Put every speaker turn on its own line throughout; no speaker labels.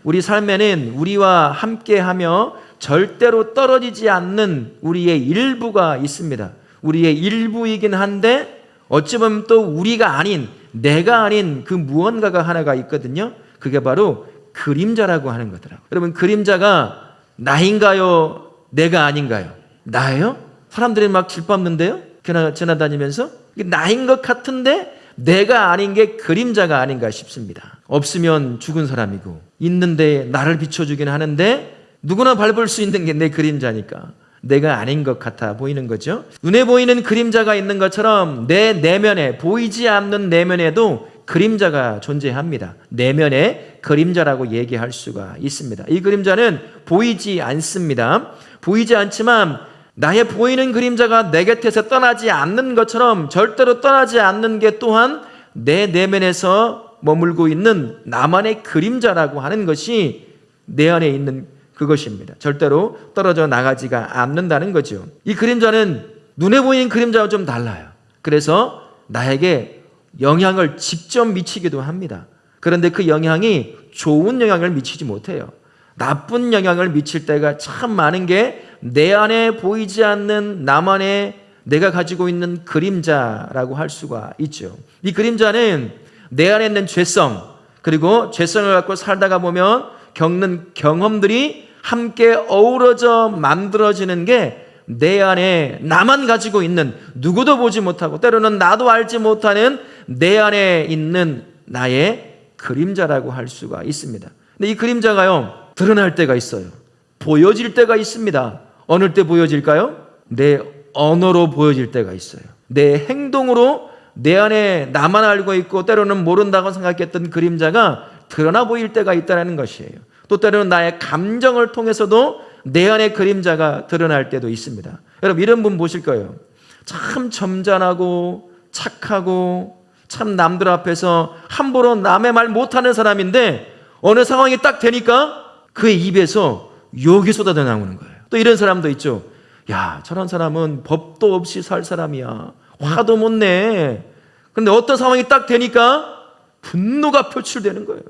우리 삶에는 우리와 함께하며 절대로 떨어지지 않는 우리의 일부가 있습니다. 우리의 일부이긴 한데 어찌 보면 또 우리가 아닌, 내가 아닌 그 무언가가 하나가 있거든요. 그게 바로 그림자라고 하는 거더라고요. 여러분, 그림자가 나인가요? 내가 아닌가요? 나예요? 사람들이 막 질밟는데요? 지나다니면서 나인 것 같은데 내가 아닌 게 그림자가 아닌가 싶습니다. 없으면 죽은 사람이고 있는데 나를 비춰주긴 하는데 누구나 밟을 수 있는 게 내 그림자니까 내가 아닌 것 같아 보이는 거죠. 눈에 보이는 그림자가 있는 것처럼 내 내면에, 보이지 않는 내면에도 그림자가 존재합니다. 내면의 그림자라고 얘기할 수가 있습니다. 이 그림자는 보이지 않습니다. 보이지 않지만 나의 보이는 그림자가 내 곁에서 떠나지 않는 것처럼 절대로 떠나지 않는 게 또한 내 내면에서 머물고 있는 나만의 그림자라고 하는 것이 내 안에 있는 그것입니다. 절대로 떨어져 나가지가 않는다는 거죠. 이 그림자는 눈에 보이는 그림자와 좀 달라요. 그래서 나에게 영향을 직접 미치기도 합니다. 그런데 그 영향이 좋은 영향을 미치지 못해요. 나쁜 영향을 미칠 때가 참 많은 게 내 안에 보이지 않는 나만의 내가 가지고 있는 그림자라고 할 수가 있죠. 이 그림자는 내 안에 있는 죄성, 그리고 죄성을 갖고 살다가 보면 겪는 경험들이 함께 어우러져 만들어지는 게 내 안에 나만 가지고 있는, 누구도 보지 못하고 때로는 나도 알지 못하는 내 안에 있는 나의 그림자라고 할 수가 있습니다. 근데 이 그림자가요, 드러날 때가 있어요. 보여질 때가 있습니다. 어느 때 보여질까요? 내 언어로 보여질 때가 있어요. 내 행동으로 내 안에 나만 알고 있고 때로는 모른다고 생각했던 그림자가 드러나 보일 때가 있다는 것이에요. 또 때로는 나의 감정을 통해서도 내 안의 그림자가 드러날 때도 있습니다. 여러분, 이런 분 보실 거예요. 참 점잖하고 착하고 참 남들 앞에서 함부로 남의 말 못하는 사람인데 어느 상황이 딱 되니까 그의 입에서 욕이 쏟아져 나오는 거예요. 또 이런 사람도 있죠. 야, 저런 사람은 법도 없이 살 사람이야. 화도 못 내. 그런데 어떤 상황이 딱 되니까 분노가 표출되는 거예요.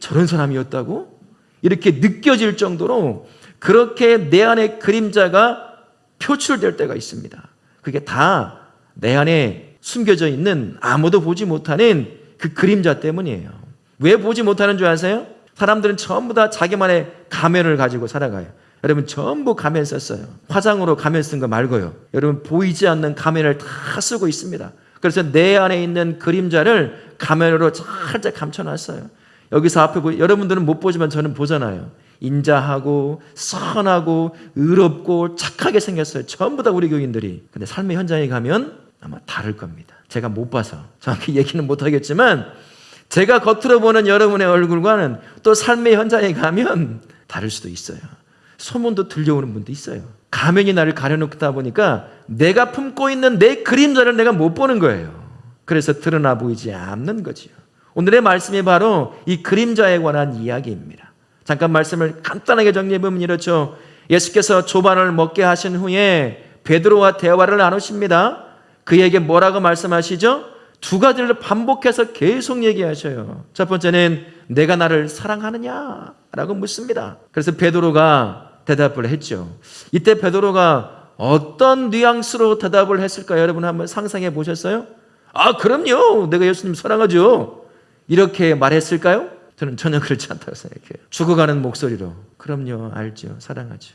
저런 사람이었다고? 이렇게 느껴질 정도로 그렇게 내 안에 그림자가 표출될 때가 있습니다. 그게 다 내 안에 숨겨져 있는 아무도 보지 못하는 그 그림자 때문이에요. 왜 보지 못하는 줄 아세요? 사람들은 전부 다 자기만의 가면을 가지고 살아가요. 여러분, 전부 가면 썼어요. 화장으로 가면 쓴 거 말고요. 여러분, 보이지 않는 가면을 다 쓰고 있습니다. 그래서 내 안에 있는 그림자를 가면으로 살짝 감춰놨어요. 여기서 앞에 여러분들은 못 보지만 저는 보잖아요. 인자하고 선하고 의롭고 착하게 생겼어요. 전부 다 우리 교인들이. 근데 삶의 현장에 가면 아마 다를 겁니다. 제가 못 봐서 정확히 얘기는 못 하겠지만 제가 겉으로 보는 여러분의 얼굴과는 또 삶의 현장에 가면 다를 수도 있어요. 소문도 들려오는 분도 있어요. 가면이 나를 가려놓다 보니까 내가 품고 있는 내 그림자를 내가 못 보는 거예요. 그래서 드러나 보이지 않는 거지요. 오늘의 말씀이 바로 이 그림자에 관한 이야기입니다. 잠깐 말씀을 간단하게 정리해보면 이렇죠. 예수께서 조반을 먹게 하신 후에 베드로와 대화를 나누십니다. 그에게 뭐라고 말씀하시죠? 두 가지를 반복해서 계속 얘기하셔요. 첫 번째는 내가 나를 사랑하느냐? 라고 묻습니다. 그래서 베드로가 대답을 했죠. 이때 베드로가 어떤 뉘앙스로 대답을 했을까요? 여러분 한번 상상해 보셨어요? 아, 그럼요. 내가 예수님 사랑하죠. 이렇게 말했을까요? 저는 전혀 그렇지 않다고 생각해요. 죽어가는 목소리로 그럼요, 알죠, 사랑하죠.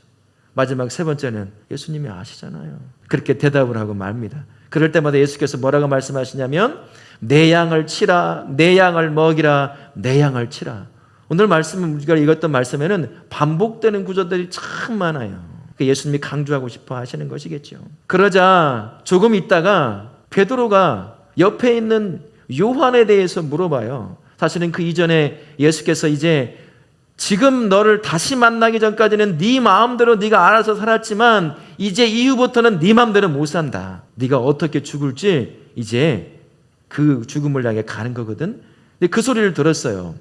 마지막 세 번째는 예수님이 아시잖아요. 그렇게 대답을 하고 맙니다. 그럴 때마다 예수께서 뭐라고 말씀하시냐면 내 양을 치라, 내 양을 먹이라, 내 양을 치라. 오늘 말씀은 우리가 읽었던 말씀에는 반복되는 구절들이 참 많아요. 예수님이 강조하고 싶어 하시는 것이겠죠. 그러자 조금 있다가 베드로가 옆에 있는 요한에 대해서 물어봐요. 사실은 그 이전에 예수께서 이제 지금 너를 다시 만나기 전까지는 네 마음대로 네가 알아서 살았지만 이제 이후부터는 네 마음대로 못 산다. 네가 어떻게 죽을지 이제 그 죽음을 향해 가는 거거든. 근데 그 소리를 들었어요.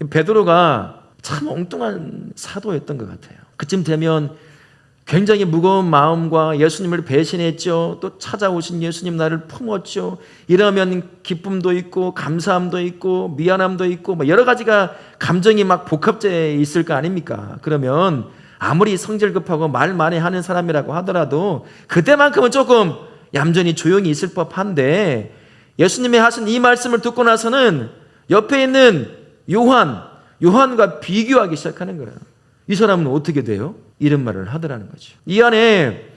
베드로가 참 엉뚱한 사도였던 것 같아요. 그쯤 되면 굉장히 무거운 마음과 예수님을 배신했죠. 또 찾아오신 예수님 나를 품었죠. 이러면 기쁨도 있고 감사함도 있고 미안함도 있고 뭐 여러 가지가 감정이 막 복합되어 있을 거 아닙니까? 그러면 아무리 성질 급하고 말 많이 하는 사람이라고 하더라도 그때만큼은 조금 얌전히 조용히 있을 법한데, 예수님이 하신 이 말씀을 듣고 나서는 옆에 있는 요한과 비교하기 시작하는 거예요. 이 사람은 어떻게 돼요? 이런 말을 하더라는 거죠. 이 안에,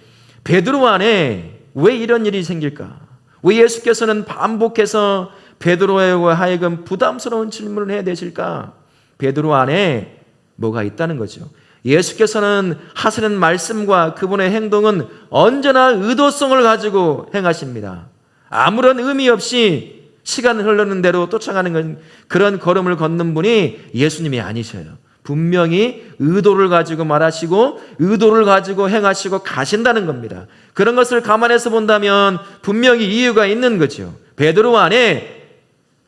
베드로 안에 왜 이런 일이 생길까? 왜 예수께서는 반복해서 베드로에 하여금 부담스러운 질문을 해야 되실까? 베드로 안에 뭐가 있다는 거죠. 예수께서는 하시는 말씀과 그분의 행동은 언제나 의도성을 가지고 행하십니다. 아무런 의미 없이 시간 흐르는 대로 쫓아가는 그런 걸음을 걷는 분이 예수님이 아니셔요. 분명히 의도를 가지고 말하시고 의도를 가지고 행하시고 가신다는 겁니다. 그런 것을 감안해서 본다면 분명히 이유가 있는 거죠. 베드로 안에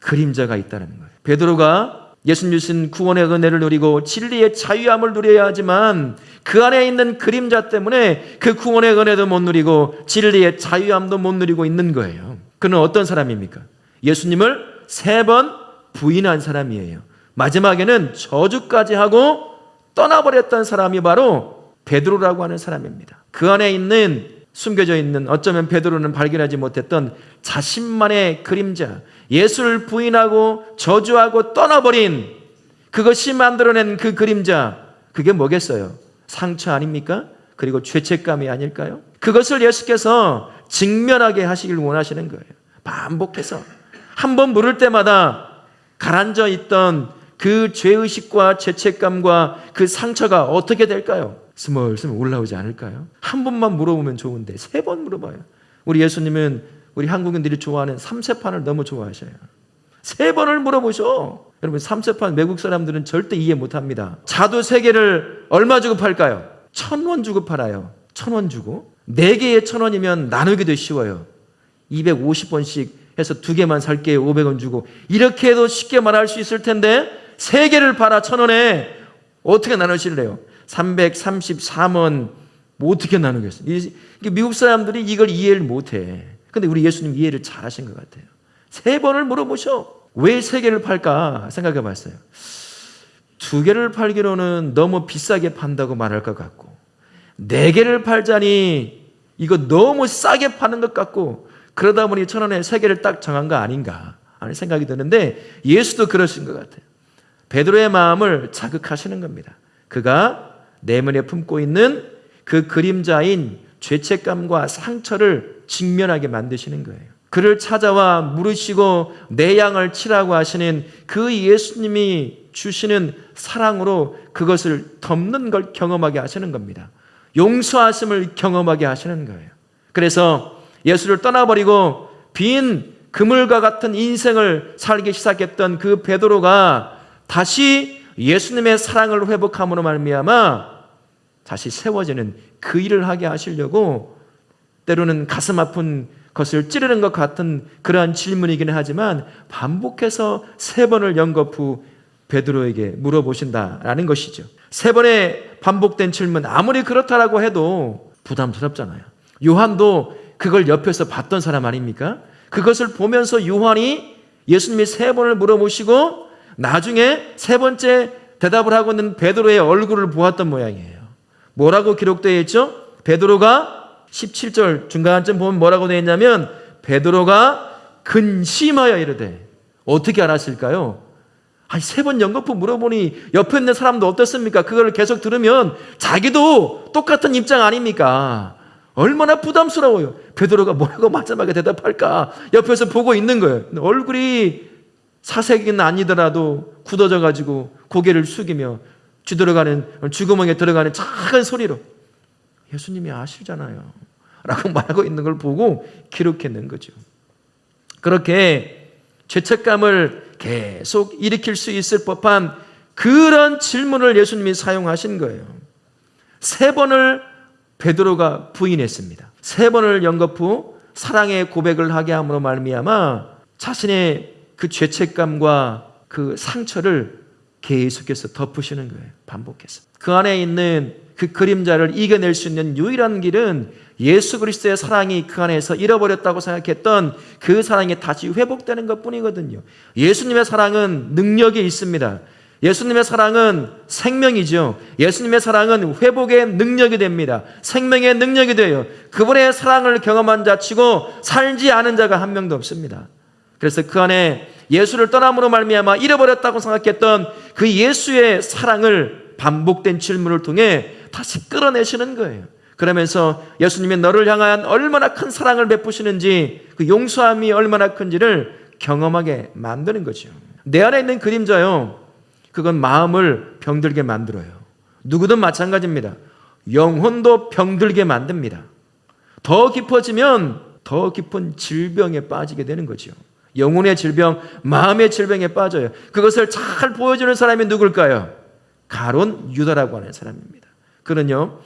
그림자가 있다는 거예요. 베드로가 예수님 주신 구원의 은혜를 누리고 진리의 자유함을 누려야 하지만 그 안에 있는 그림자 때문에 그 구원의 은혜도 못 누리고 진리의 자유함도 못 누리고 있는 거예요. 그는 어떤 사람입니까? 예수님을 3번 부인한 사람이에요. 마지막에는 저주까지 하고 떠나버렸던 사람이 바로 베드로라고 하는 사람입니다. 그 안에 있는, 숨겨져 있는, 어쩌면 베드로는 발견하지 못했던 자신만의 그림자, 예수를 부인하고 저주하고 떠나버린 그것이 만들어낸 그 그림자, 그게 뭐겠어요? 상처 아닙니까? 그리고 죄책감이 아닐까요? 그것을 예수께서 직면하게 하시길 원하시는 거예요. 반복해서 한 번 물을 때마다 가라앉아 있던 그 죄의식과 죄책감과 그 상처가 어떻게 될까요? 스멀스멀 올라오지 않을까요? 한 번만 물어보면 좋은데 3번 물어봐요. 우리 예수님은 우리 한국인들이 좋아하는 삼세판을 너무 좋아하셔요. 3번을 물어보셔. 여러분, 삼세판 외국 사람들은 절대 이해 못합니다. 자두 3개를 얼마 주고 팔까요? 1,000원 주고 팔아요. 1,000원 주고. 4개에 1,000원이면 나누기도 쉬워요. 250원씩 해서 2개만 살게요. 500원 주고. 이렇게 해도 쉽게 말할 수 있을 텐데 3개를 팔아 1,000원에 어떻게 나누실래요? 334원 뭐 어떻게 나누겠어요? 미국 사람들이 이걸 이해를 못해. 근데 우리 예수님 이해를 잘 하신 것 같아요. 3번을 물어보셔. 왜 3개를 팔까 생각해 봤어요. 2개를 팔기로는 너무 비싸게 판다고 말할 것 같고, 4개를 팔자니 이거 너무 싸게 파는 것 같고, 그러다 보니 1,000원에 3개를 딱 정한 거 아닌가 하는 생각이 드는데, 예수도 그러신 것 같아요. 베드로의 마음을 자극하시는 겁니다. 그가 내면에 품고 있는 그 그림자인 죄책감과 상처를 직면하게 만드시는 거예요. 그를 찾아와 물으시고 내 양을 치라고 하시는 그 예수님이 주시는 사랑으로 그것을 덮는 걸 경험하게 하시는 겁니다. 용서하심을 경험하게 하시는 거예요. 그래서 예수를 떠나버리고 빈 그물과 같은 인생을 살기 시작했던 그 베드로가 다시 예수님의 사랑을 회복함으로 말미암아 다시 세워지는 그 일을 하게 하시려고, 때로는 가슴 아픈 것을 찌르는 것 같은 그러한 질문이기는 하지만 반복해서 3번을 연겁 후 베드로에게 물어보신다라는 것이죠. 3번의 반복된 질문, 아무리 그렇다라고 해도 부담스럽잖아요. 요한도 그걸 옆에서 봤던 사람 아닙니까? 그것을 보면서 요한이 예수님이 3번을 물어보시고 나중에 3번째 대답을 하고 있는 베드로의 얼굴을 보았던 모양이에요. 뭐라고 기록되어 있죠? 베드로가 17절 중간쯤 보면 뭐라고 되어 있냐면, 베드로가 근심하여 이르되. 어떻게 알았을까요? 아니, 3번 연거푸 물어보니 옆에 있는 사람도 어떻습니까? 그걸 계속 들으면 자기도 똑같은 입장 아닙니까? 얼마나 부담스러워요. 베드로가 뭐라고 마지막에 대답할까 옆에서 보고 있는 거예요. 얼굴이 사색은 아니더라도 굳어져 가지고 고개를 숙이며 쥐구멍에 들어가는 작은 소리로 예수님이 아시잖아요 라고 말하고 있는 걸 보고 기록해낸 거죠. 그렇게 죄책감을 계속 일으킬 수 있을 법한 그런 질문을 예수님이 사용하신 거예요. 3번을 베드로가 부인했습니다. 3번을 연겁 후 사랑의 고백을 하게 함으로 말미암아 자신의 그 죄책감과 그 상처를 계속해서 덮으시는 거예요. 반복해서. 그 안에 있는 그 그림자를 이겨낼 수 있는 유일한 길은 예수 그리스도의 사랑이 그 안에서 잃어버렸다고 생각했던 그 사랑이 다시 회복되는 것뿐이거든요. 예수님의 사랑은 능력이 있습니다. 예수님의 사랑은 생명이죠. 예수님의 사랑은 회복의 능력이 됩니다. 생명의 능력이 돼요. 그분의 사랑을 경험한 자 치고 살지 않은 자가 한 명도 없습니다. 그래서 그 안에 예수를 떠남으로 말미암아 잃어버렸다고 생각했던 그 예수의 사랑을 반복된 질문을 통해 다시 끌어내시는 거예요. 그러면서 예수님이 너를 향한 얼마나 큰 사랑을 베푸시는지, 그 용서함이 얼마나 큰지를 경험하게 만드는 거죠. 내 안에 있는 그림자요, 그건 마음을 병들게 만들어요. 누구든 마찬가지입니다. 영혼도 병들게 만듭니다. 더 깊어지면 더 깊은 질병에 빠지게 되는 거죠. 영혼의 질병, 마음의 질병에 빠져요. 그것을 잘 보여주는 사람이 누굴까요? 가론 유다라고 하는 사람입니다. 그는요,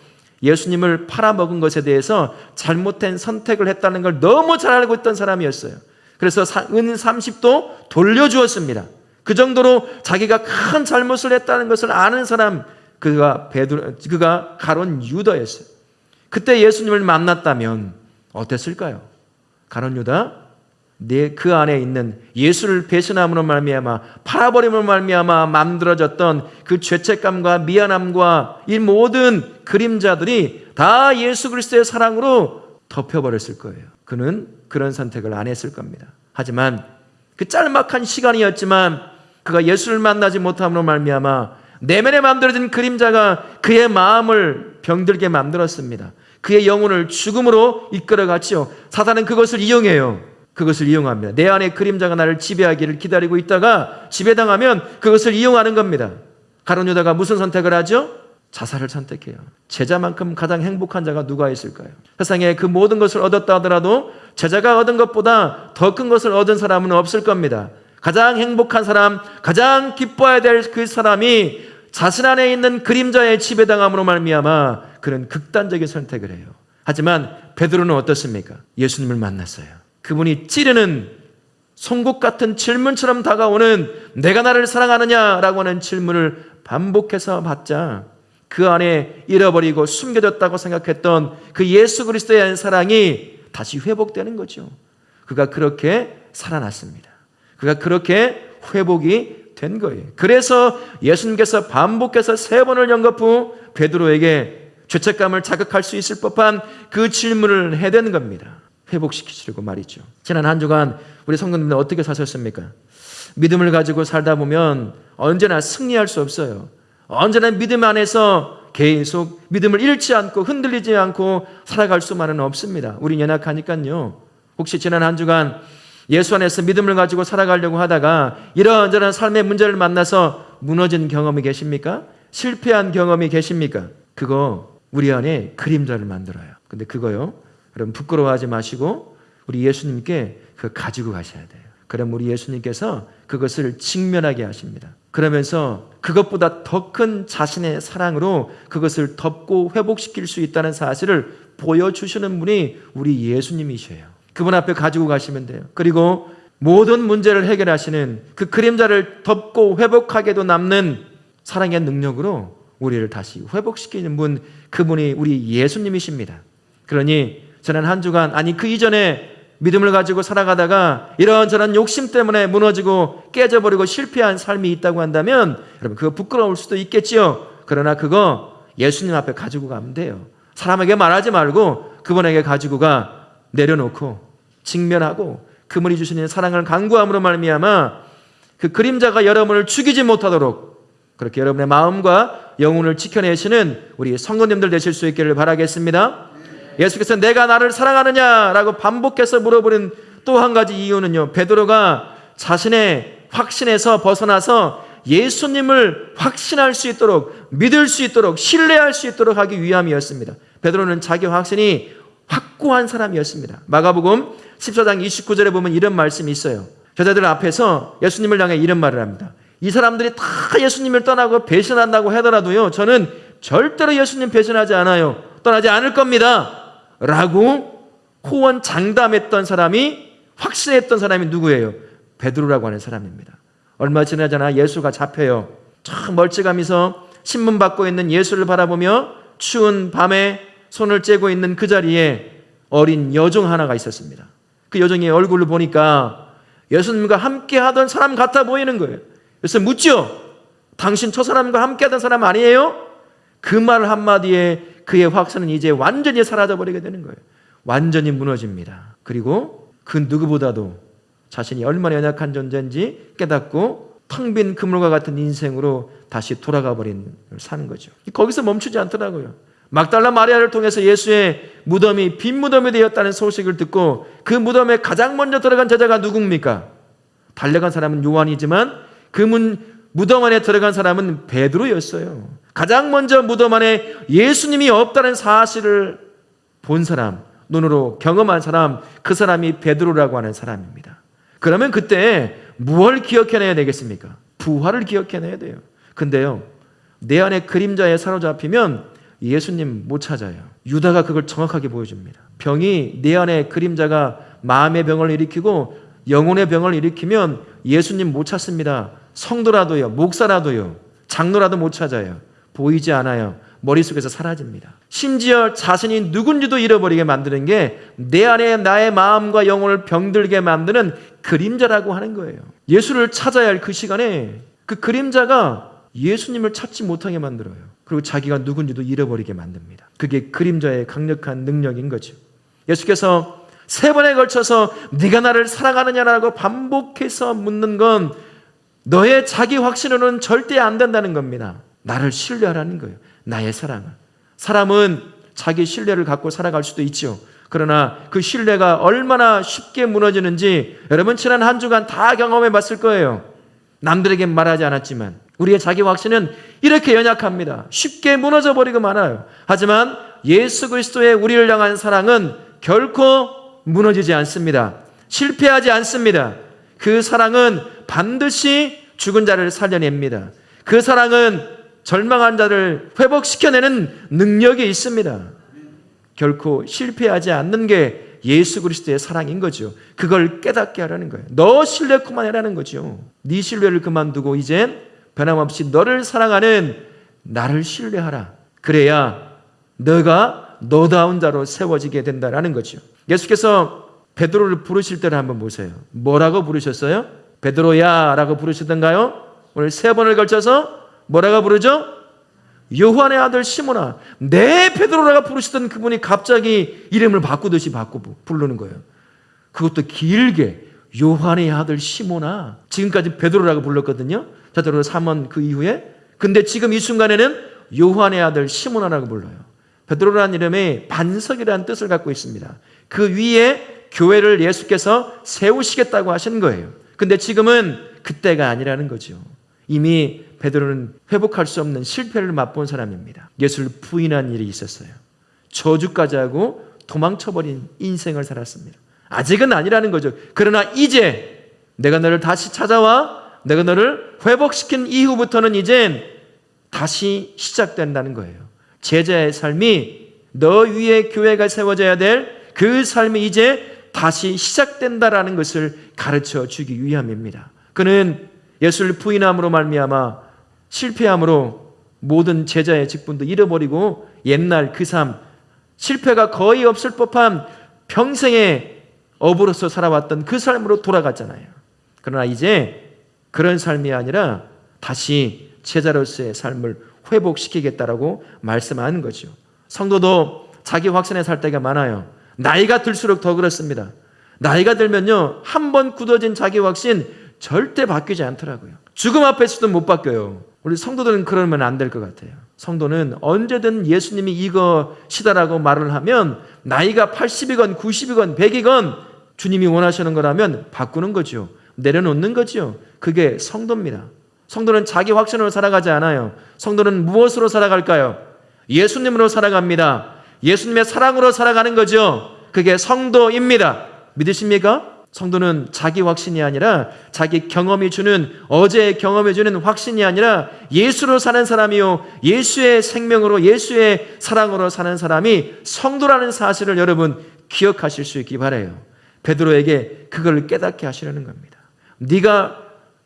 예수님을 팔아먹은 것에 대해서 잘못된 선택을 했다는 걸 너무 잘 알고 있던 사람이었어요. 그래서 은 30도 돌려주었습니다. 그 정도로 자기가 큰 잘못을 했다는 것을 아는 사람, 그가 가론 유다였어요. 그때 예수님을 만났다면 어땠을까요? 가론 유다, 그 안에 있는 예수를 배신함으로 말미암아, 팔아버림으로 말미암아 만들어졌던 그 죄책감과 미안함과 이 모든 그림자들이 다 예수 그리스도의 사랑으로 덮여버렸을 거예요. 그는 그런 선택을 안 했을 겁니다. 하지만 그 짤막한 시간이었지만 그가 예수를 만나지 못함으로 말미암아 내면에 만들어진 그림자가 그의 마음을 병들게 만들었습니다. 그의 영혼을 죽음으로 이끌어갔지요. 사단은 그것을 이용해요. 그것을 이용합니다. 내 안에 그림자가 나를 지배하기를 기다리고 있다가 지배당하면 그것을 이용하는 겁니다. 가룟 유다가 무슨 선택을 하죠? 자살을 선택해요. 제자만큼 가장 행복한 자가 누가 있을까요? 세상에 그 모든 것을 얻었다 하더라도 제자가 얻은 것보다 더 큰 것을 얻은 사람은 없을 겁니다. 가장 행복한 사람, 가장 기뻐해야 될 그 사람이 자신 안에 있는 그림자의 지배당함으로 말미암아 그런 극단적인 선택을 해요. 하지만 베드로는 어떻습니까? 예수님을 만났어요. 그분이 찌르는 송곳 같은 질문처럼 다가오는 내가 나를 사랑하느냐라고 하는 질문을 반복해서 받자 그 안에 잃어버리고 숨겨졌다고 생각했던 그 예수 그리스도에 대한 사랑이 다시 회복되는 거죠. 그가 그렇게 살아났습니다. 그가 그렇게 회복이 된 거예요. 그래서 예수님께서 반복해서 3번을 연거푸 베드로에게 죄책감을 자극할 수 있을 법한 그 질문을 해댄 겁니다. 회복시키시려고 말이죠. 지난 한 주간 우리 성도님들 어떻게 사셨습니까? 믿음을 가지고 살다 보면 언제나 승리할 수 없어요. 언제나 믿음 안에서 계속 믿음을 잃지 않고 흔들리지 않고 살아갈 수만은 없습니다. 우린 연약하니까요. 혹시 지난 한 주간 예수 안에서 믿음을 가지고 살아가려고 하다가 이런저런 삶의 문제를 만나서 무너진 경험이 계십니까? 실패한 경험이 계십니까? 그거 우리 안에 그림자를 만들어요. 근데 그거요, 여러분 부끄러워하지 마시고 우리 예수님께 그거 가지고 가셔야 돼요. 그럼 우리 예수님께서 그것을 직면하게 하십니다. 그러면서 그것보다 더 큰 자신의 사랑으로 그것을 덮고 회복시킬 수 있다는 사실을 보여주시는 분이 우리 예수님이셔요. 그분 앞에 가지고 가시면 돼요. 그리고 모든 문제를 해결하시는 그 그림자를 덮고 회복하게도 남는 사랑의 능력으로 우리를 다시 회복시키는 분, 그분이 우리 예수님이십니다. 그러니 지난 한 주간, 아니 그 이전에 믿음을 가지고 살아가다가 이런저런 욕심 때문에 무너지고 깨져버리고 실패한 삶이 있다고 한다면 여러분 그거 부끄러울 수도 있겠지요. 그러나 그거 예수님 앞에 가지고 가면 돼요. 사람에게 말하지 말고 그분에게 가지고 가, 내려놓고 직면하고 그분이 주시는 사랑을 간구함으로 말미암아 그 그림자가 여러분을 죽이지 못하도록 그렇게 여러분의 마음과 영혼을 지켜내시는 우리 성도님들 되실 수 있기를 바라겠습니다. 예수께서 내가 나를 사랑하느냐라고 반복해서 물어보는 또 한 가지 이유는요, 베드로가 자신의 확신에서 벗어나서 예수님을 확신할 수 있도록, 믿을 수 있도록, 신뢰할 수 있도록 하기 위함이었습니다. 베드로는 자기 확신이 확고한 사람이었습니다. 마가복음 14장 29절에 보면 이런 말씀이 있어요. 제자들 앞에서 예수님을 향해 이런 말을 합니다. 이 사람들이 다 예수님을 떠나고 배신한다고 하더라도요, 저는 절대로 예수님 배신하지 않아요. 떠나지 않을 겁니다. 라고 호언장담했던 사람이, 확신했던 사람이 누구예요? 베드로라고 하는 사람입니다. 얼마 지나잖아 예수가 잡혀요. 참 멀찌감해서 신문 받고 있는 예수를 바라보며 추운 밤에 손을 째고 있는 그 자리에 어린 여종 하나가 있었습니다. 그 여종의 얼굴을 보니까 예수님과 함께 하던 사람 같아 보이는 거예요. 그래서 묻죠. 당신 저 사람과 함께 하던 사람 아니에요? 그 말 한마디에 그의 확신은 이제 완전히 사라져버리게 되는 거예요. 완전히 무너집니다. 그리고 그 누구보다도 자신이 얼마나 연약한 존재인지 깨닫고 텅 빈 그물과 같은 인생으로 다시 돌아가 버린 사는 거죠. 거기서 멈추지 않더라고요. 막달라 마리아를 통해서 예수의 무덤이 빈 무덤이 되었다는 소식을 듣고 그 무덤에 가장 먼저 들어간 제자가 누굽니까? 달려간 사람은 요한이지만 그 무덤 안에 들어간 사람은 베드로였어요. 가장 먼저 무덤 안에 예수님이 없다는 사실을 본 사람, 눈으로 경험한 사람, 그 사람이 베드로라고 하는 사람입니다. 그러면 그때 무엇을 기억해내야 되겠습니까? 부활을 기억해내야 돼요. 근데요, 내 안에 그림자에 사로잡히면 예수님 못 찾아요. 유다가 그걸 정확하게 보여줍니다. 병이 내 안에 그림자가 마음의 병을 일으키고 영혼의 병을 일으키면 예수님 못 찾습니다. 성도라도요, 목사라도요, 장로라도 못 찾아요. 보이지 않아요. 머릿속에서 사라집니다. 심지어 자신이 누군지도 잃어버리게 만드는 게 내 안에 나의 마음과 영혼을 병들게 만드는 그림자라고 하는 거예요. 예수를 찾아야 할 그 시간에 그 그림자가 예수님을 찾지 못하게 만들어요. 그리고 자기가 누군지도 잃어버리게 만듭니다. 그게 그림자의 강력한 능력인 거죠. 예수께서 3번에 걸쳐서 네가 나를 사랑하느냐라고 반복해서 묻는 건 너의 자기 확신으로는 절대 안 된다는 겁니다. 나를 신뢰하라는 거예요. 나의 사랑을. 사람은 자기 신뢰를 갖고 살아갈 수도 있죠. 그러나 그 신뢰가 얼마나 쉽게 무너지는지 여러분 지난 한 주간 다 경험해 봤을 거예요. 남들에게 말하지 않았지만 우리의 자기 확신은 이렇게 연약합니다. 쉽게 무너져 버리고 말아요. 하지만 예수 그리스도의 우리를 향한 사랑은 결코 무너지지 않습니다. 실패하지 않습니다. 그 사랑은 반드시 죽은 자를 살려냅니다. 그 사랑은 절망한 자를 회복시켜내는 능력이 있습니다. 결코 실패하지 않는 게 예수 그리스도의 사랑인 거죠. 그걸 깨닫게 하라는 거예요. 너 신뢰 그만해라는 거죠. 네 신뢰를 그만두고 이젠 변함없이 너를 사랑하는 나를 신뢰하라. 그래야 너가 너다운 자로 세워지게 된다라는 거죠. 예수께서 베드로를 부르실 때를 한번 보세요. 뭐라고 부르셨어요? 베드로야 라고 부르시던가요? 오늘 3번을 걸쳐서 뭐라고 부르죠? 요한의 아들 시몬아. 네, 베드로라고 부르시던 그분이 갑자기 이름을 바꾸듯이 부르는 거예요. 그것도 길게 요한의 아들 시몬아. 지금까지 베드로라고 불렀거든요. 베드로 3원 그 이후에. 근데 지금 이 순간에는 요한의 아들 시몬아라고 불러요. 베드로라는 이름이 반석이라는 뜻을 갖고 있습니다. 그 위에 교회를 예수께서 세우시겠다고 하시는 거예요. 근데 지금은 그때가 아니라는 거죠. 이미 베드로는 회복할 수 없는 실패를 맛본 사람입니다. 예수를 부인한 일이 있었어요. 저주까지 하고 도망쳐버린 인생을 살았습니다. 아직은 아니라는 거죠. 그러나 이제 내가 너를 다시 찾아와 내가 너를 회복시킨 이후부터는 이젠 다시 시작된다는 거예요. 제자의 삶이 너 위에 교회가 세워져야 될 그 삶이 이제 다시 시작된다라는 것을 가르쳐 주기 위함입니다. 그는 예수를 부인함으로 말미암아 실패함으로 모든 제자의 직분도 잃어버리고 옛날 그 삶, 실패가 거의 없을 법한 평생의 어부로서 살아왔던 그 삶으로 돌아갔잖아요. 그러나 이제 그런 삶이 아니라 다시 제자로서의 삶을 회복시키겠다라고 말씀하는 거죠. 성도도 자기 확신에 살 때가 많아요. 나이가 들수록 더 그렇습니다. 나이가 들면요, 한 번 굳어진 자기 확신 절대 바뀌지 않더라고요. 죽음 앞에서도 못 바뀌어요. 우리 성도들은 그러면 안 될 것 같아요. 성도는 언제든 예수님이 이것이다라고 말을 하면 나이가 80이건 90이건 100이건 주님이 원하시는 거라면 바꾸는 거죠. 내려놓는 거죠. 그게 성도입니다. 성도는 자기 확신으로 살아가지 않아요. 성도는 무엇으로 살아갈까요? 예수님으로 살아갑니다. 예수님의 사랑으로 살아가는 거죠. 그게 성도입니다. 믿으십니까? 성도는 자기 확신이 아니라 자기 경험이 주는 어제의 경험이 주는 확신이 아니라 예수로 사는 사람이요 예수의 생명으로 예수의 사랑으로 사는 사람이 성도라는 사실을 여러분 기억하실 수 있기 바라요. 베드로에게 그걸 깨닫게 하시려는 겁니다. 네가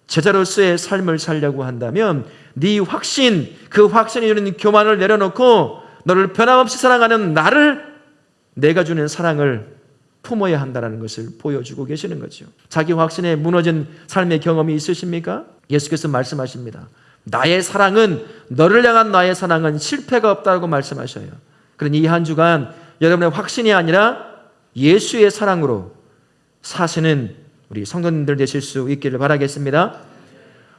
제자로서의 삶을 살려고 한다면 네 확신, 그 확신이 주는 교만을 내려놓고 너를 변함없이 사랑하는 나를 내가 주는 사랑을 품어야 한다는 것을 보여주고 계시는 거죠. 자기 확신에 무너진 삶의 경험이 있으십니까? 예수께서 말씀하십니다. 나의 사랑은, 너를 향한 나의 사랑은 실패가 없다고 말씀하셔요. 그러니 이 한 주간 여러분의 확신이 아니라 예수의 사랑으로 사시는 우리 성도님들 되실 수 있기를 바라겠습니다.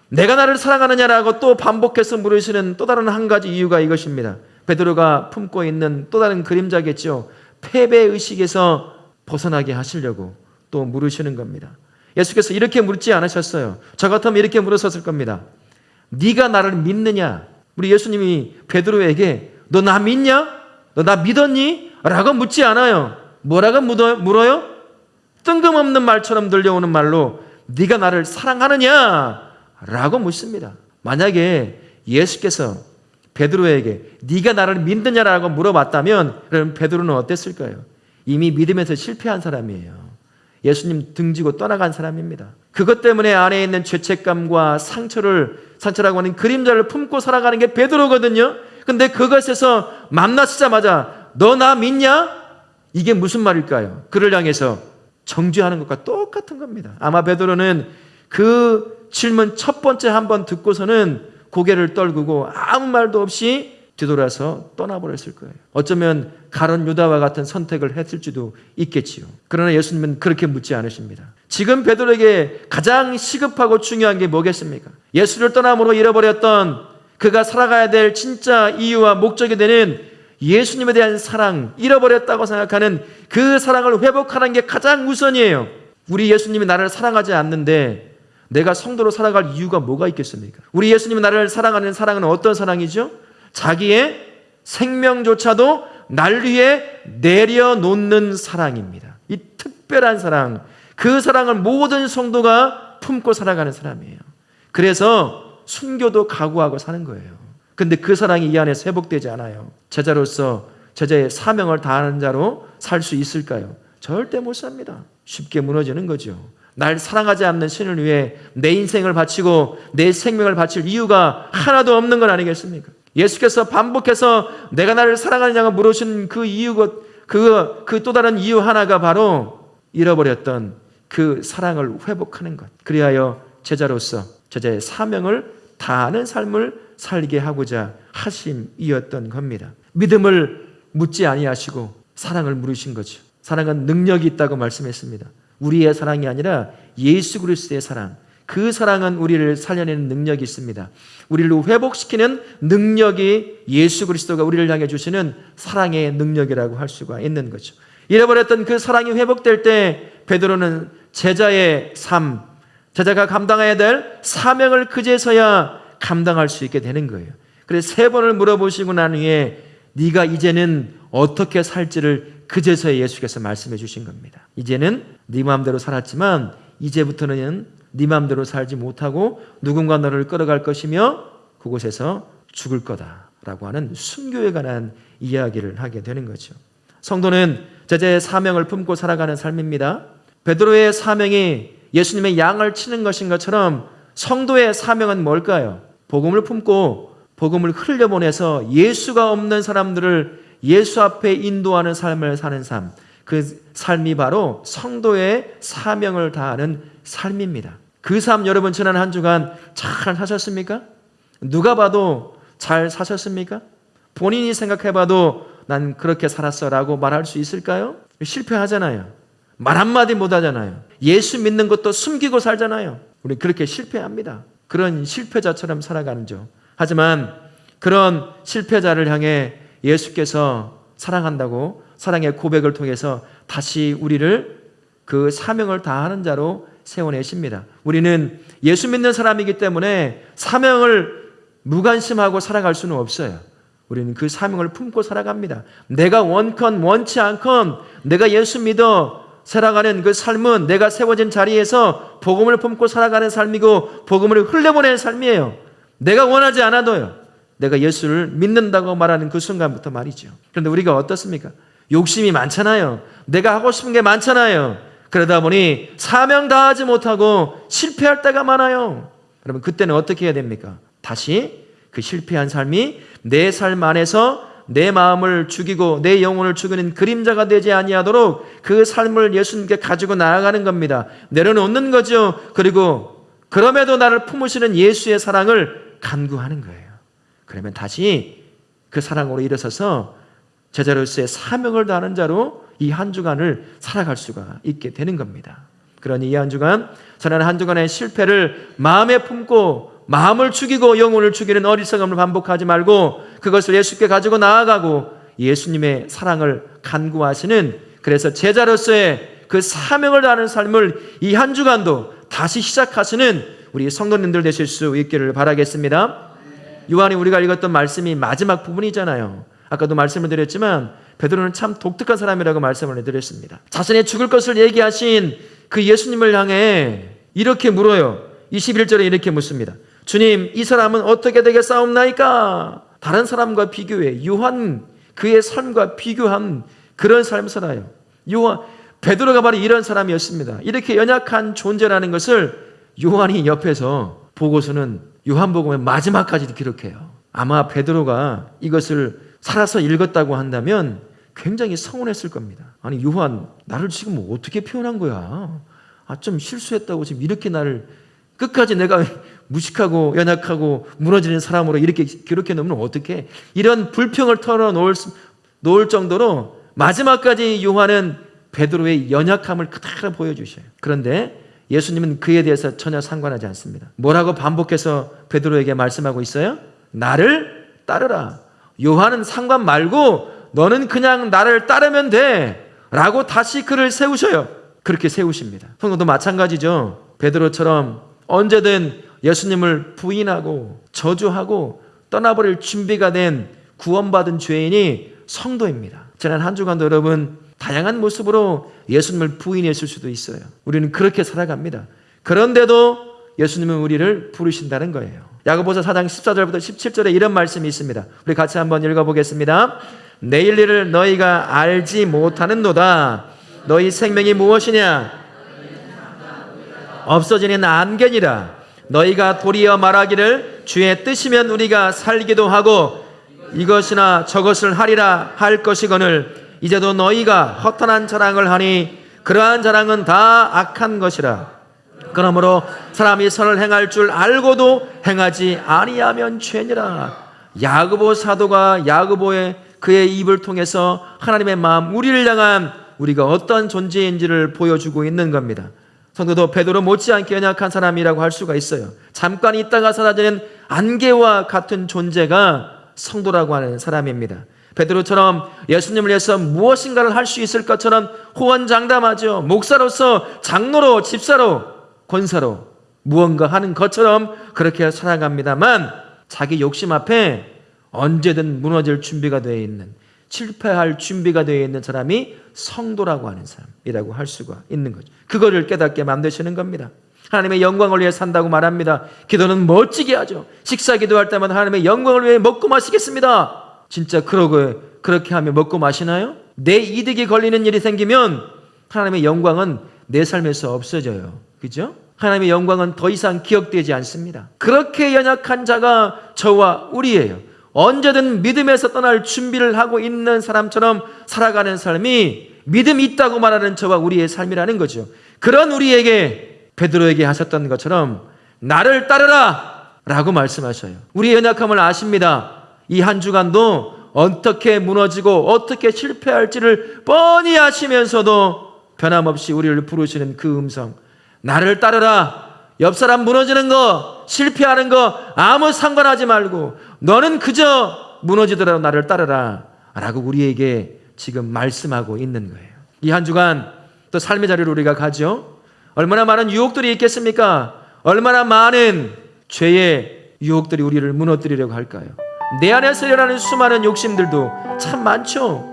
내가 나를 사랑하느냐라고 또 반복해서 물으시는 또 다른 한 가지 이유가 이것입니다. 베드로가 품고 있는 또 다른 그림자겠죠. 패배의식에서 벗어나게 하시려고 또 물으시는 겁니다. 예수께서 이렇게 묻지 않으셨어요. 저 같으면 이렇게 물으셨을 겁니다. 네가 나를 믿느냐? 우리 예수님이 베드로에게 너 나 믿냐? 너 나 믿었니? 라고 묻지 않아요. 뭐라고 물어요? 뜬금없는 말처럼 들려오는 말로 네가 나를 사랑하느냐? 라고 묻습니다. 만약에 예수께서 베드로에게 네가 나를 믿느냐라고 물어봤다면 그럼 베드로는 어땠을까요? 이미 믿음에서 실패한 사람이에요. 예수님 등지고 떠나간 사람입니다. 그것 때문에 안에 있는 죄책감과 상처라고 하는 그림자를 품고 살아가는 게 베드로거든요. 근데 그것에서 만나시자마자 너 나 믿냐? 이게 무슨 말일까요? 그를 향해서 정죄하는 것과 똑같은 겁니다. 아마 베드로는 그 질문 첫 번째 한번 듣고서는 고개를 떨구고 아무 말도 없이 뒤돌아서 떠나버렸을 거예요. 어쩌면 가룟 유다와 같은 선택을 했을지도 있겠지요. 그러나 예수님은 그렇게 묻지 않으십니다. 지금 베드로에게 가장 시급하고 중요한 게 뭐겠습니까? 예수를 떠남으로 잃어버렸던 그가 살아가야 될 진짜 이유와 목적이 되는 예수님에 대한 사랑, 잃어버렸다고 생각하는 그 사랑을 회복하는 게 가장 우선이에요. 우리 예수님이 나를 사랑하지 않는데 내가 성도로 살아갈 이유가 뭐가 있겠습니까? 우리 예수님이 나를 사랑하는 사랑은 어떤 사랑이죠? 자기의 생명조차도 날 위해 내려놓는 사랑입니다. 이 특별한 사랑, 그 사랑을 모든 성도가 품고 살아가는 사람이에요. 그래서 순교도 각오하고 사는 거예요. 근데 그 사랑이 이 안에서 회복되지 않아요. 제자로서 제자의 사명을 다하는 자로 살 수 있을까요? 절대 못 삽니다. 쉽게 무너지는 거죠. 날 사랑하지 않는 신을 위해 내 인생을 바치고 내 생명을 바칠 이유가 하나도 없는 건 아니겠습니까? 예수께서 반복해서 내가 나를 사랑하느냐고 물으신 그 이유가 그 또 다른 이유 하나가 바로 잃어버렸던 그 사랑을 회복하는 것. 그리하여 제자로서 제자의 사명을 다하는 삶을 살게 하고자 하심이었던 겁니다. 믿음을 묻지 아니하시고 사랑을 물으신 거죠. 사랑은 능력이 있다고 말씀했습니다. 우리의 사랑이 아니라 예수 그리스도의 사랑. 그 사랑은 우리를 살려내는 능력이 있습니다. 우리를 회복시키는 능력이 예수 그리스도가 우리를 향해 주시는 사랑의 능력이라고 할 수가 있는 거죠. 잃어버렸던 그 사랑이 회복될 때 베드로는 제자의 삶, 제자가 감당해야 될 사명을 그제서야 감당할 수 있게 되는 거예요. 그래서 3번을 물어보시고 난 후에 네가 이제는 어떻게 살지를 그제서야 예수께서 말씀해 주신 겁니다. 이제는 네 마음대로 살았지만 이제부터는 네 마음대로 살지 못하고 누군가 너를 끌어갈 것이며 그곳에서 죽을 거다라고 하는 순교에 관한 이야기를 하게 되는 거죠. 성도는 제자의 사명을 품고 살아가는 삶입니다. 베드로의 사명이 예수님의 양을 치는 것인 것처럼 성도의 사명은 뭘까요? 복음을 품고 복음을 흘려보내서 예수가 없는 사람들을 예수 앞에 인도하는 삶을 사는 삶, 그 삶이 바로 성도의 사명을 다하는 삶입니다. 그 삶 여러분 지난 한 주간 잘 사셨습니까? 누가 봐도 잘 사셨습니까? 본인이 생각해봐도 난 그렇게 살았어 라고 말할 수 있을까요? 실패하잖아요. 말 한마디 못하잖아요. 예수 믿는 것도 숨기고 살잖아요. 우리 그렇게 실패합니다. 그런 실패자처럼 살아가는죠. 하지만 그런 실패자를 향해 예수께서 사랑한다고 사랑의 고백을 통해서 다시 우리를 그 사명을 다하는 자로 세워내십니다. 우리는 예수 믿는 사람이기 때문에 사명을 무관심하고 살아갈 수는 없어요. 우리는 그 사명을 품고 살아갑니다. 내가 원컨 원치 않건 내가 예수 믿어 살아가는 그 삶은 내가 세워진 자리에서 복음을 품고 살아가는 삶이고 복음을 흘려보내는 삶이에요. 내가 원하지 않아도요. 내가 예수를 믿는다고 말하는 그 순간부터 말이죠. 그런데 우리가 어떻습니까? 욕심이 많잖아요. 내가 하고 싶은 게 많잖아요. 그러다 보니 사명 다하지 못하고 실패할 때가 많아요. 그러면 그때는 어떻게 해야 됩니까? 다시 그 실패한 삶이 내 삶 안에서 내 마음을 죽이고 내 영혼을 죽이는 그림자가 되지 아니하도록 그 삶을 예수님께 가지고 나아가는 겁니다. 내려놓는 거죠. 그리고 그럼에도 나를 품으시는 예수의 사랑을 간구하는 거예요. 그러면 다시 그 사랑으로 일어서서 제자로서의 사명을 다하는 자로 이 한 주간을 살아갈 수가 있게 되는 겁니다. 그러니 이 한 주간, 지난 한 주간의 실패를 마음에 품고 마음을 죽이고 영혼을 죽이는 어리석음을 반복하지 말고 그것을 예수께 가지고 나아가고 예수님의 사랑을 간구하시는, 그래서 제자로서의 그 사명을 다하는 삶을 이 한 주간도 다시 시작하시는 우리 성도님들 되실 수 있기를 바라겠습니다. 요한이 우리가 읽었던 말씀이 마지막 부분이잖아요. 아까도 말씀을 드렸지만 베드로는 참 독특한 사람이라고 말씀을 드렸습니다. 자신의 죽을 것을 얘기하신 그 예수님을 향해 이렇게 물어요. 21절에 이렇게 묻습니다. 주님, 이 사람은 어떻게 되겠사옵나이까? 다른 사람과 비교해 요한 그의 삶과 비교한 그런 삶을 살아요. 베드로가 바로 이런 사람이었습니다. 이렇게 연약한 존재라는 것을 요한이 옆에서 보고서는 요한복음의 마지막까지도 기록해요. 아마 베드로가 이것을 살아서 읽었다고 한다면 굉장히 서운했을 겁니다. 아니, 요한, 나를 지금 어떻게 표현한 거야? 좀 실수했다고 지금 이렇게 나를 끝까지 내가 무식하고 연약하고 무너지는 사람으로 이렇게 기록해 놓으면 어떡해? 이런 불평을 털어놓을 정도로 마지막까지 요한은 베드로의 연약함을 그대로 보여주셔요. 그런데 예수님은 그에 대해서 전혀 상관하지 않습니다. 뭐라고 반복해서 베드로에게 말씀하고 있어요? 나를 따르라. 요한은 상관 말고 너는 그냥 나를 따르면 돼 라고 다시 그를 세우셔요. 그렇게 세우십니다. 성도도 마찬가지죠. 베드로처럼 언제든 예수님을 부인하고 저주하고 떠나버릴 준비가 된 구원받은 죄인이 성도입니다. 지난 한 주간도 여러분 다양한 모습으로 예수님을 부인했을 수도 있어요. 우리는 그렇게 살아갑니다. 그런데도 예수님은 우리를 부르신다는 거예요. 야고보서 4장 14절부터 17절에 이런 말씀이 있습니다. 우리 같이 한번 읽어보겠습니다. 내일 일을 너희가 알지 못하는도다. 너희 생명이 무엇이냐? 없어지는 안개니라. 너희가 도리어 말하기를 주의 뜻이면 우리가 살기도 하고 이것이나 저것을 하리라 할 것이거늘 이제도 너희가 허탄한 자랑을 하니 그러한 자랑은 다 악한 것이라. 그러므로 사람이 선을 행할 줄 알고도 행하지 아니하면 죄니라. 야고보 사도가 야고보의 그의 입을 통해서 하나님의 마음, 우리를 향한 우리가 어떤 존재인지를 보여주고 있는 겁니다. 성도도 베드로 못지않게 연약한 사람이라고 할 수가 있어요. 잠깐 있다가 사라지는 안개와 같은 존재가 성도라고 하는 사람입니다. 베드로처럼 예수님을 위해서 무엇인가를 할 수 있을 것처럼 호언장담하죠. 목사로서, 장로로, 집사로, 권사로 무언가 하는 것처럼 그렇게 살아갑니다만 자기 욕심 앞에 언제든 무너질 준비가 되어 있는, 실패할 준비가 되어 있는 사람이 성도라고 하는 사람이라고 할 수가 있는 거죠. 그거를 깨닫게 만드시는 겁니다. 하나님의 영광을 위해 산다고 말합니다. 기도는 멋지게 하죠. 식사 기도할 때마다 하나님의 영광을 위해 먹고 마시겠습니다. 진짜 그렇게 하면 먹고 마시나요? 내 이득이 걸리는 일이 생기면 하나님의 영광은 내 삶에서 없어져요. 그죠? 하나님의 영광은 더 이상 기억되지 않습니다. 그렇게 연약한 자가 저와 우리예요. 언제든 믿음에서 떠날 준비를 하고 있는 사람처럼 살아가는 삶이 믿음이 있다고 말하는 저와 우리의 삶이라는 거죠. 그런 우리에게 베드로에게 하셨던 것처럼 나를 따르라 라고 말씀하셔요. 우리의 연약함을 아십니다. 이 한 주간도 어떻게 무너지고 어떻게 실패할지를 뻔히 아시면서도 변함없이 우리를 부르시는 그 음성, 나를 따르라. 옆 사람 무너지는 거, 실패하는 거 아무 상관하지 말고 너는 그저 무너지더라도 나를 따르라 라고 우리에게 지금 말씀하고 있는 거예요. 이 한 주간 또 삶의 자리로 우리가 가죠. 얼마나 많은 유혹들이 있겠습니까? 얼마나 많은 죄의 유혹들이 우리를 무너뜨리려고 할까요? 내 안에서 일어나는 수많은 욕심들도 참 많죠.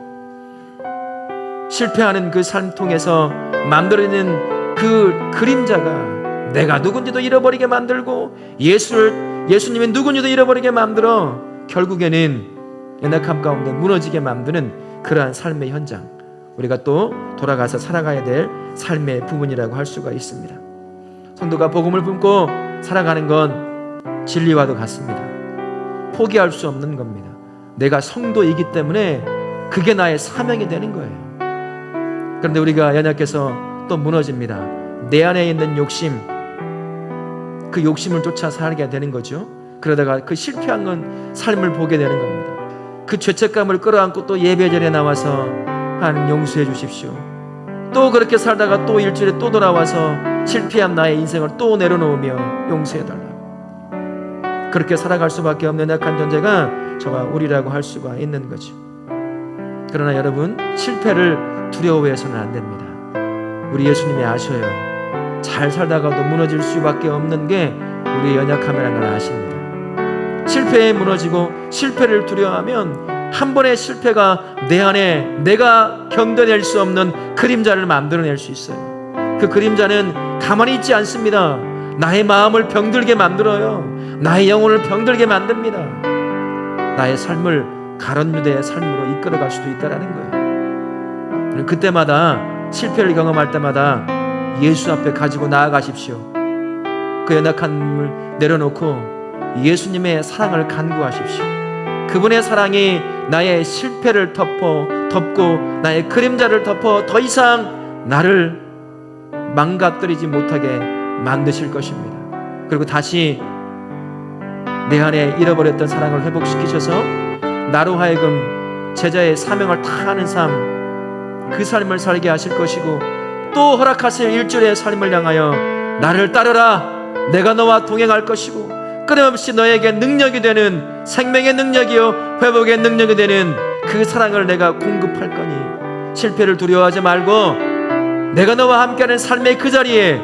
실패하는 그 삶 통해서 만들어내는 그 그림자가 내가 누군지도 잃어버리게 만들고 예수님이 누군지도 잃어버리게 만들어 결국에는 연약함 가운데 무너지게 만드는 그러한 삶의 현장, 우리가 또 돌아가서 살아가야 될 삶의 부분이라고 할 수가 있습니다. 성도가 복음을 품고 살아가는 건 진리와도 같습니다. 포기할 수 없는 겁니다. 내가 성도이기 때문에 그게 나의 사명이 되는 거예요. 그런데 우리가 연약해서 또 무너집니다. 내 안에 있는 욕심, 그 욕심을 쫓아 살게 되는 거죠. 그러다가 그 실패한 삶을 보게 되는 겁니다. 그 죄책감을 끌어안고 또 예배자리에 나와서 하나님 용서해 주십시오. 또 그렇게 살다가 또 일주일에 또 돌아와서 실패한 나의 인생을 또 내려놓으며 용서해 달라고. 그렇게 살아갈 수밖에 없는 연약한 존재가 저와 우리라고 할 수가 있는 거죠. 그러나 여러분, 실패를 두려워해서는 안 됩니다. 우리 예수님이 아셔요. 잘 살다가도 무너질 수밖에 없는 게 우리의 연약함이라는 걸 아십니다. 실패에 무너지고 실패를 두려워하면 한 번의 실패가 내 안에 내가 견뎌낼 수 없는 그림자를 만들어낼 수 있어요. 그 그림자는 가만히 있지 않습니다. 나의 마음을 병들게 만들어요. 나의 영혼을 병들게 만듭니다. 나의 삶을 가론유대의 삶으로 이끌어갈 수도 있다는 거예요. 그때마다 실패를 경험할 때마다 예수 앞에 가지고 나아가십시오. 그 연약함을 내려놓고 예수님의 사랑을 간구하십시오. 그분의 사랑이 나의 실패를 덮고 나의 그림자를 덮어 더 이상 나를 망가뜨리지 못하게 만드실 것입니다. 그리고 다시 내 안에 잃어버렸던 사랑을 회복시키셔서 나로 하여금 제자의 사명을 다하는 삶, 그 삶을 살게 하실 것이고, 또 허락하실 일주일의 삶을 향하여 나를 따르라, 내가 너와 동행할 것이고 끊임없이 너에게 능력이 되는, 생명의 능력이요 회복의 능력이 되는 그 사랑을 내가 공급할 거니 실패를 두려워하지 말고 내가 너와 함께하는 삶의 그 자리에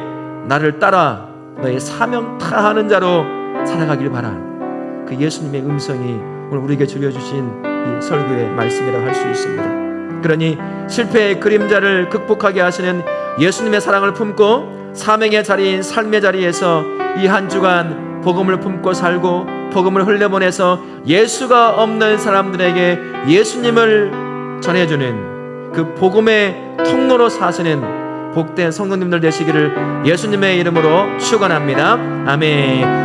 나를 따라 너의 사명 다하는 자로 살아가길 바란 그 예수님의 음성이 오늘 우리에게 들려주신 이 설교의 말씀이라고 할 수 있습니다. 그러니 실패의 그림자를 극복하게 하시는 예수님의 사랑을 품고 사명의 자리인 삶의 자리에서 이 한 주간 복음을 품고 살고 복음을 흘려보내서 예수가 없는 사람들에게 예수님을 전해주는 그 복음의 통로로 사시는 복된 성도님들 되시기를 예수님의 이름으로 축원합니다. 아멘.